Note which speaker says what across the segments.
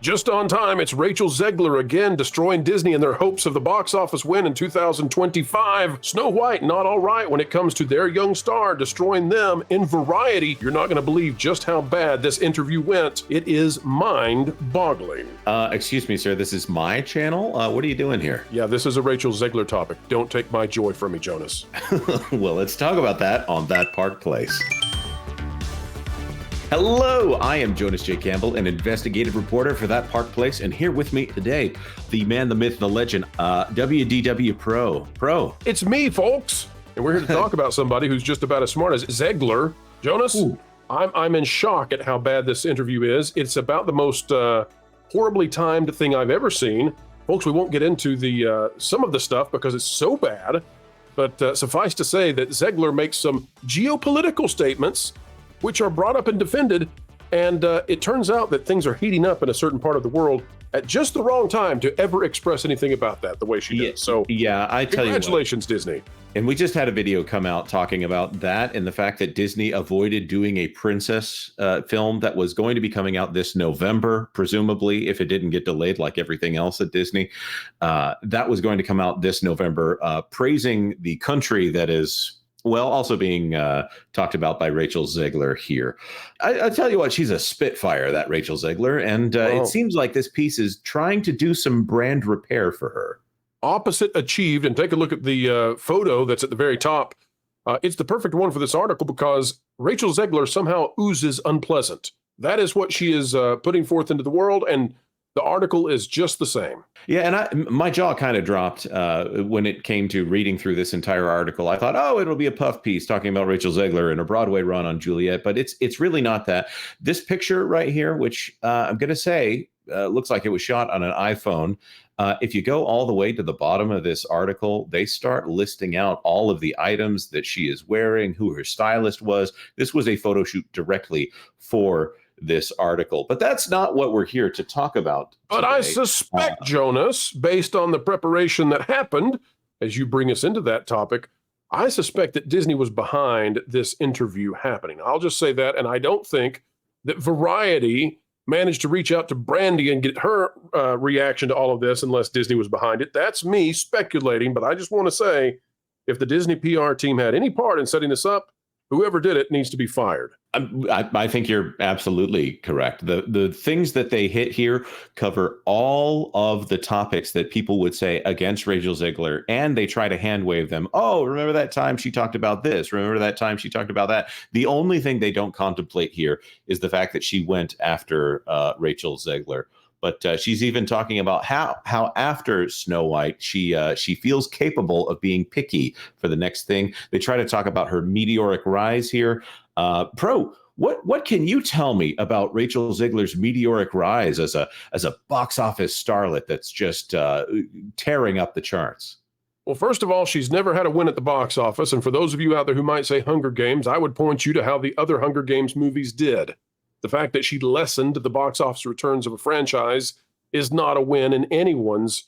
Speaker 1: Just on time, it's Rachel Zegler again, destroying Disney and their hopes of the box office win in 2025. Snow White, not all right when it comes to their young star, destroying them in Variety. You're not going to believe just how bad this interview went. It is mind-boggling.
Speaker 2: Excuse me, sir, this is my channel? What are you doing here?
Speaker 1: Yeah, this is a Rachel Zegler topic. Don't take my joy from me, Jonas.
Speaker 2: Well, let's talk about that on That Park Place. Hello, I am Jonas J. Campbell, an investigative reporter for That Park Place, and here with me today, the man, the myth, the legend, WDW Pro.
Speaker 1: It's me, folks, and we're here to talk about somebody who's just about as smart as Zegler. Jonas, I'm in shock at how bad this interview is. It's about the most horribly timed thing I've ever seen. Folks, we won't get into the some of the stuff because it's so bad, but suffice to say that Zegler makes some geopolitical statements which are brought up and defended, and it turns out that things are heating up in a certain part of the world at just the wrong time to ever express anything about that the way she did. So
Speaker 2: yeah, I tell you what.
Speaker 1: Congratulations, Disney.
Speaker 2: And we just had a video come out talking about that and the fact that Disney avoided doing a princess film that was going to be coming out this November, presumably, if it didn't get delayed like everything else at Disney. That was going to come out this November, praising the country that is, well, also being talked about by Rachel Zegler here. I tell you what, she's a spitfire, that Rachel Zegler, and it seems like this piece is trying to do some brand repair for her.
Speaker 1: Opposite achieved, and take a look at the photo that's at the very top. It's the perfect one for this article because Rachel Zegler somehow oozes unpleasant. That is what she is putting forth into the world, and the article is just the same.
Speaker 2: Yeah, and my jaw kind of dropped when it came to reading through this entire article. I thought, oh, it'll be a puff piece talking about Rachel Zegler and a Broadway run on Juliet, but it's really not that. This picture right here, which I'm going to say looks like it was shot on an iPhone. If you go all the way to the bottom of this article, they start listing out all of the items that she is wearing, who her stylist was. This was a photo shoot directly for this article, but that's not what we're here to talk about today.
Speaker 1: But I suspect, Jonas, based on the preparation that happened, as you bring us into that topic, I suspect that Disney was behind this interview happening. I'll just say that, and I don't think that Variety managed to reach out to Brandy and get her reaction to all of this unless Disney was behind it. That's me speculating, but I just want to say, if the Disney PR team had any part in setting this up, whoever did it needs to be fired.
Speaker 2: I think you're absolutely correct. The things that they hit here cover all of the topics that people would say against Rachel Zegler, and they try to hand wave them. Oh, remember that time she talked about this? Remember that time she talked about that? The only thing they don't contemplate here is the fact that she went after Rachel Zegler. But she's even talking about how after Snow White, she feels capable of being picky for the next thing. They try to talk about her meteoric rise here. Pro, what can you tell me about Rachel Zegler's meteoric rise as a box office starlet that's just tearing up the charts?
Speaker 1: Well, first of all, she's never had a win at the box office. And for those of you out there who might say Hunger Games, I would point you to how the other Hunger Games movies did. The fact that she lessened the box office returns of a franchise is not a win in anyone's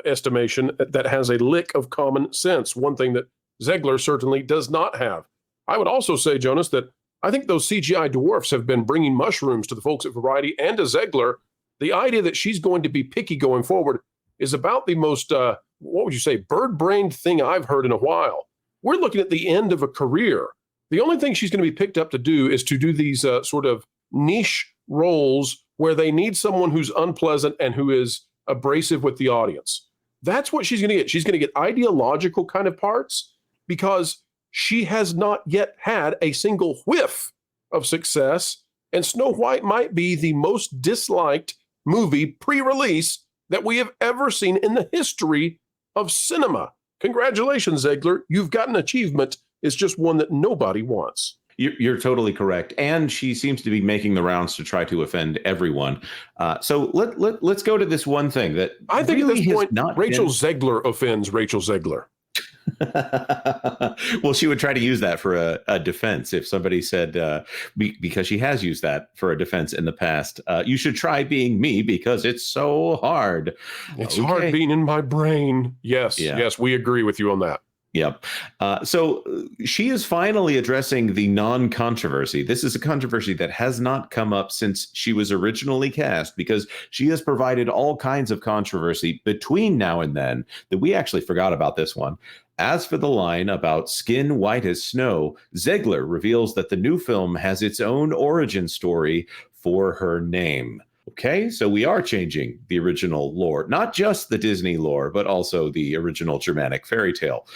Speaker 1: estimation that has a lick of common sense, one thing that Zegler certainly does not have. I would also say, Jonas, that I think those CGI dwarfs have been bringing mushrooms to the folks at Variety and to Zegler. The idea that she's going to be picky going forward is about the most, what would you say, bird-brained thing I've heard in a while. We're looking at the end of a career. The only thing she's going to be picked up to do is to do these sort of niche roles where they need someone who's unpleasant and who is abrasive with the audience. That's what she's going to get. She's going to get ideological kind of parts because she has not yet had a single whiff of success. And Snow White might be the most disliked movie pre-release that we have ever seen in the history of cinema. Congratulations, Zegler. You've got an achievement. It's just one that nobody wants.
Speaker 2: You're totally correct. And she seems to be making the rounds to try to offend everyone. So let's go to this one thing that
Speaker 1: I think
Speaker 2: really
Speaker 1: at this point, Rachel
Speaker 2: been...
Speaker 1: Zegler offends Rachel Zegler.
Speaker 2: Well, she would try to use that for a defense. If somebody said, because she has used that for a defense in the past, you should try being me because it's so hard.
Speaker 1: It's hard being in my brain. Yes, yes, we agree with you on that.
Speaker 2: Yep. She is finally addressing the non-controversy. This is a controversy that has not come up since she was originally cast, because she has provided all kinds of controversy between now and then that we actually forgot about this one. As for the line about skin white as snow, Zegler reveals that the new film has its own origin story for her name. Okay, so we are changing the original lore, not just the Disney lore, but also the original Germanic fairy tale.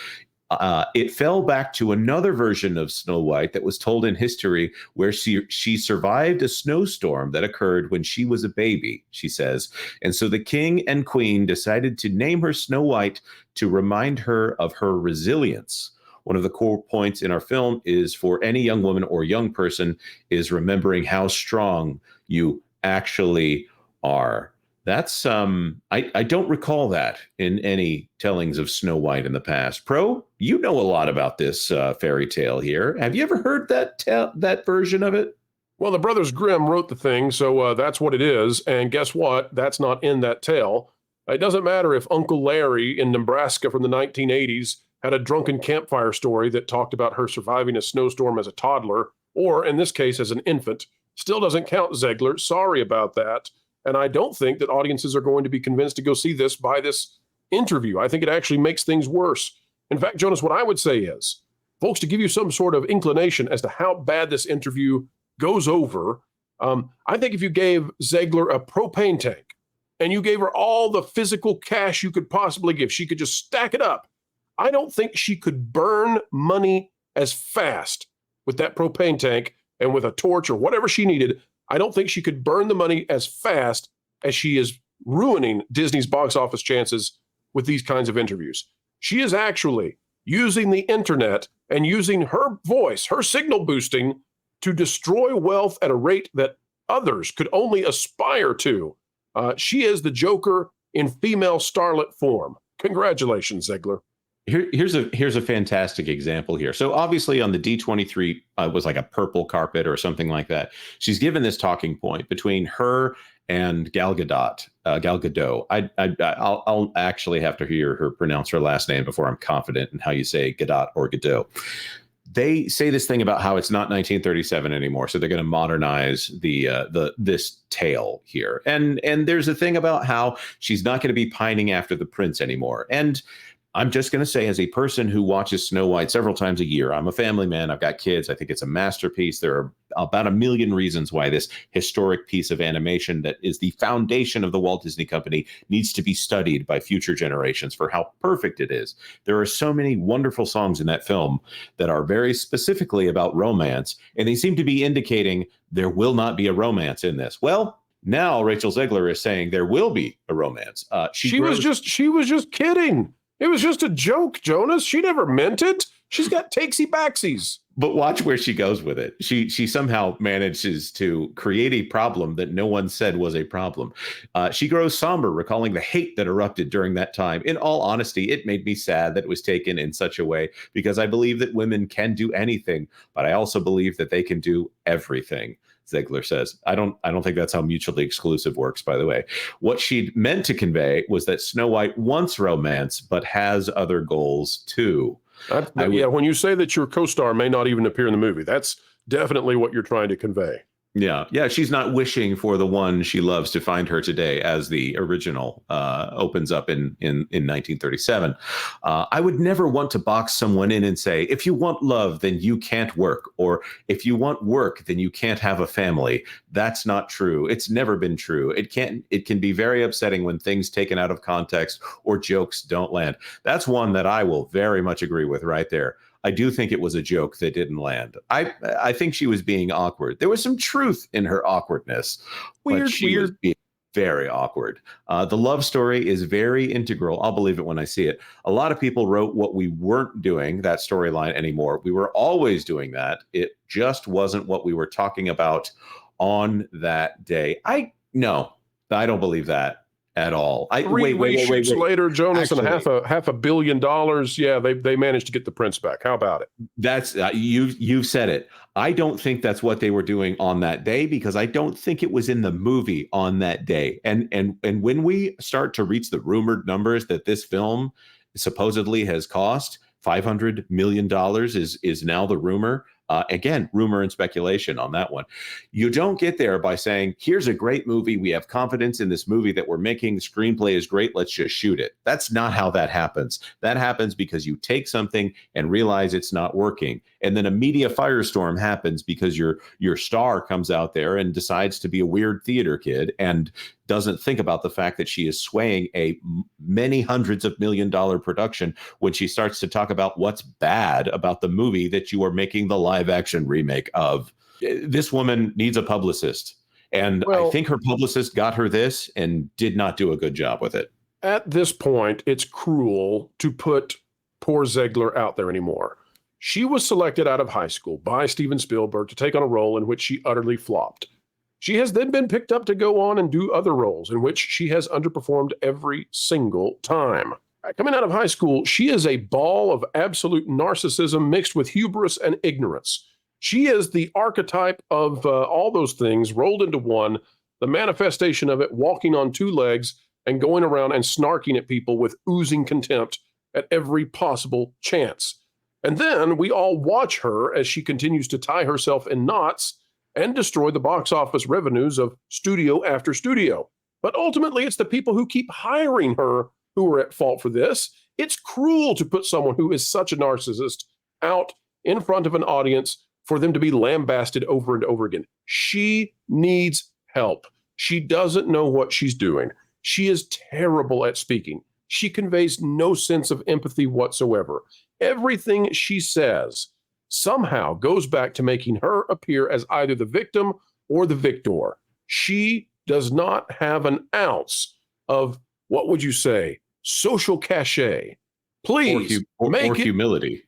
Speaker 2: It fell back to another version of Snow White that was told in history, where she survived a snowstorm that occurred when she was a baby, she says. And so the king and queen decided to name her Snow White to remind her of her resilience. One of the core points in our film is for any young woman or young person is remembering how strong you actually are. That's I don't recall that in any tellings of Snow White in the past. Pro, you know a lot about this fairy tale here. Have you ever heard that version of it?
Speaker 1: Well, the Brothers Grimm wrote the thing, so that's what it is. And guess what? That's not in that tale. It doesn't matter if Uncle Larry in Nebraska from the 1980s had a drunken campfire story that talked about her surviving a snowstorm as a toddler, or in this case, as an infant. Still doesn't count, Zegler. Sorry about that. And I don't think that audiences are going to be convinced to go see this by this interview. I think it actually makes things worse. In fact, Jonas, what I would say is, folks, to give you some sort of inclination as to how bad this interview goes over, I think if you gave Zegler a propane tank and you gave her all the physical cash you could possibly give, she could just stack it up. I don't think she could burn money as fast with that propane tank and with a torch or whatever she needed. I don't think she could burn the money as fast as she is ruining Disney's box office chances with these kinds of interviews. She is actually using the internet and using her voice, her signal boosting, to destroy wealth at a rate that others could only aspire to. She is the Joker in female starlet form. Congratulations, Zegler.
Speaker 2: Here's a fantastic example here. So obviously on the D23 was like a purple carpet or something like that. She's given this talking point between her and Gal Gadot. I'll actually have to hear her pronounce her last name before I'm confident in how you say Gadot or Gadot. They say this thing about how it's not 1937 anymore, so they're going to modernize this tale here. And there's a thing about how she's not going to be pining after the prince anymore. And I'm just going to say, as a person who watches Snow White several times a year, I'm a family man, I've got kids, I think it's a masterpiece. There are about a million reasons why this historic piece of animation that is the foundation of the Walt Disney Company needs to be studied by future generations for how perfect it is. There are so many wonderful songs in that film that are very specifically about romance, and they seem to be indicating there will not be a romance in this. Well, now Rachel Zegler is saying there will be a romance. She was
Speaker 1: just kidding. It was just a joke, Jonas. She never meant it. She's got takesy backsies.
Speaker 2: But watch where she goes with it. She somehow manages to create a problem that no one said was a problem. She grows somber, recalling the hate that erupted during that time. In all honesty, it made me sad that it was taken in such a way, because I believe that women can do anything, but I also believe that they can do everything. Zegler says. I don't think that's how mutually exclusive works, by the way. What she meant to convey was that Snow White wants romance, but has other goals too.
Speaker 1: When you say that your co-star may not even appear in the movie, that's definitely what you're trying to convey.
Speaker 2: Yeah. She's not wishing for the one she loves to find her today, as the original opens up in 1937. I would never want to box someone in and say, if you want love, then you can't work, or if you want work, then you can't have a family. That's not true. It's never been true. It can be very upsetting when things taken out of context or jokes don't land. That's one that I will very much agree with right there. I do think it was a joke that didn't land. I think she was being awkward. There was some truth in her awkwardness. But she was being very awkward. The love story is very integral. I'll believe it when I see it. A lot of people wrote what we weren't doing, that storyline anymore. We were always doing that. It just wasn't what we were talking about on that day. I don't believe that at all.
Speaker 1: Three reshoots later, Jonas, actually, and half $1 billion. Yeah, they managed to get the prince back. How about it?
Speaker 2: That's you've said it. I don't think that's what they were doing on that day, because I don't think it was in the movie on that day. And when we start to reach the rumored numbers that this film supposedly has cost, $500 million is now the rumor. Again, rumor and speculation on that one. You don't get there by saying, here's a great movie. We have confidence in this movie that we're making. The screenplay is great. Let's just shoot it. That's not how that happens. That happens because you take something and realize it's not working. And then a media firestorm happens because your star comes out there and decides to be a weird theater kid and doesn't think about the fact that she is swaying a many hundreds of $1 million production when she starts to talk about what's bad about the movie that you are making the live action remake of. This woman needs a publicist. And I think her publicist got her this and did not do a good job with it.
Speaker 1: At this point, it's cruel to put poor Zegler out there anymore. She was selected out of high school by Steven Spielberg to take on a role in which she utterly flopped. She has then been picked up to go on and do other roles in which she has underperformed every single time. Coming out of high school, she is a ball of absolute narcissism mixed with hubris and ignorance. She is the archetype of all those things rolled into one, the manifestation of it, walking on two legs and going around and snarking at people with oozing contempt at every possible chance. And then we all watch her as she continues to tie herself in knots and destroy the box office revenues of studio after studio. But ultimately, it's the people who keep hiring her who are at fault for this. It's cruel to put someone who is such a narcissist out in front of an audience for them to be lambasted over and over again. She needs help. She doesn't know what she's doing. She is terrible at speaking. She conveys no sense of empathy whatsoever. Everything she says somehow goes back to making her appear as either the victim or the victor. She does not have an ounce of, what would you say, social cachet. Please,
Speaker 2: or humility.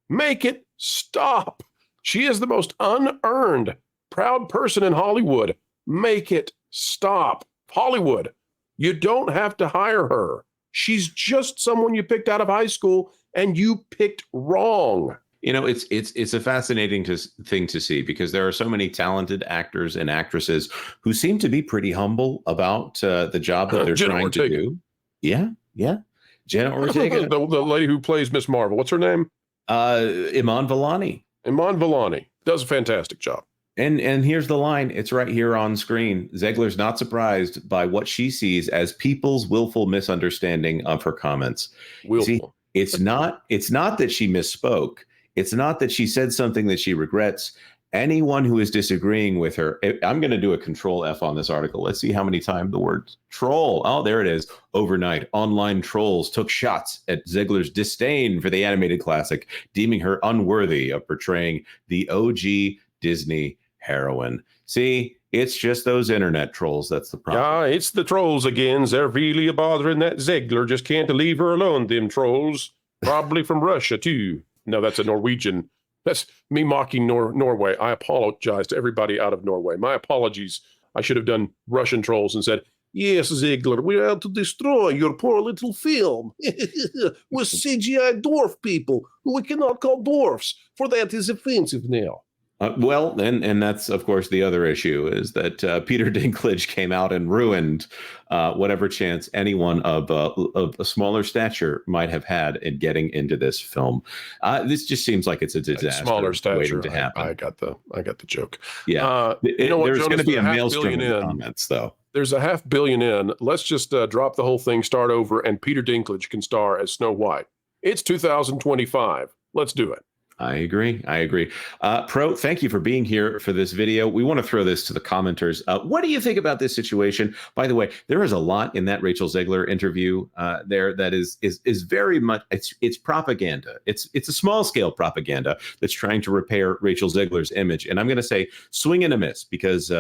Speaker 1: Make it stop. She is the most unearned, proud person in Hollywood. Make it stop. Hollywood, you don't have to hire her. She's just someone you picked out of high school, and you picked wrong.
Speaker 2: You know, it's a fascinating thing to see because there are so many talented actors and actresses who seem to be pretty humble about the job that they're trying to do. Yeah. Jenna Ortega.
Speaker 1: the lady who plays Miss Marvel. What's her name?
Speaker 2: Iman Vellani.
Speaker 1: Iman Vellani does a fantastic job.
Speaker 2: And here's the line. It's right here on screen. Zegler's not surprised by what she sees as people's willful misunderstanding of her comments.
Speaker 1: Willful.
Speaker 2: See, it's not that she misspoke. It's not that she said something that she regrets. Anyone who is disagreeing with her, I'm going to do a control F on this article. Let's see how many times the word troll. Oh, there it is. Overnight, online trolls took shots at Zegler's disdain for the animated classic, deeming her unworthy of portraying the OG Disney heroine. See, it's just those internet trolls. That's the problem.
Speaker 1: Yeah, it's the trolls again. They're really bothering that Zegler. Just can't leave her alone, them trolls. Probably from Russia, too. No, that's a Norwegian. That's me mocking Norway. I apologize to everybody out of Norway. My apologies. I should have done Russian trolls and said, yes, Zegler, we're out to destroy your poor little film. We're CGI dwarf people who we cannot call dwarfs, for that is offensive now.
Speaker 2: Well, and that's, of course, the other issue is that Peter Dinklage came out and ruined whatever chance anyone of a smaller stature might have had in getting into this film. This just seems like it's a disaster.
Speaker 1: Smaller stature
Speaker 2: waiting to happen.
Speaker 1: I got the joke.
Speaker 2: Yeah.
Speaker 1: You know what,
Speaker 2: there's
Speaker 1: Jonas,
Speaker 2: going to be a maelstrom
Speaker 1: in
Speaker 2: of comments, though.
Speaker 1: There's a $500 million in. Let's just drop the whole thing, start over, and Peter Dinklage can star as Snow White. It's 2025. Let's do it.
Speaker 2: I agree. Pro, thank you for being here for this video. We want to throw this to the commenters. What do you think about this situation? By the way, there is a lot in that Rachel Zegler interview there that is very much, it's propaganda. It's a small scale propaganda that's trying to repair Rachel Zegler's image. And I'm going to say swing and a miss because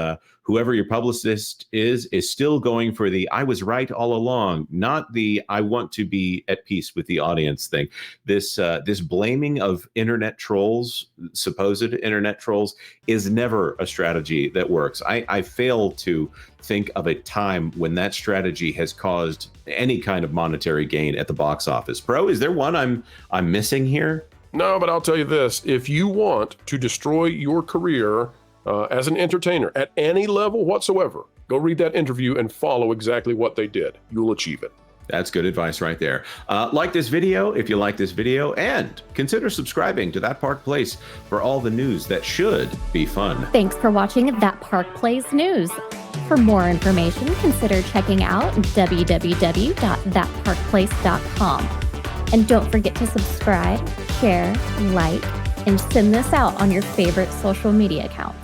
Speaker 2: whoever your publicist is still going for the I was right all along, not the I want to be at peace with the audience thing. This blaming of internet trolls, supposed internet trolls, is never a strategy that works. I fail to think of a time when that strategy has caused any kind of monetary gain at the box office. Pro, is there one I'm missing here?
Speaker 1: No, but I'll tell you this. If you want to destroy your career as an entertainer at any level whatsoever, go read that interview and follow exactly what they did. You'll achieve it.
Speaker 2: That's good advice right there. Like this video if you like this video, and consider subscribing to That Park Place for all the news that should be fun.
Speaker 3: Thanks for watching That Park Place News. For more information, consider checking out www.thatparkplace.com. And don't forget to subscribe, share, like, and send this out on your favorite social media accounts.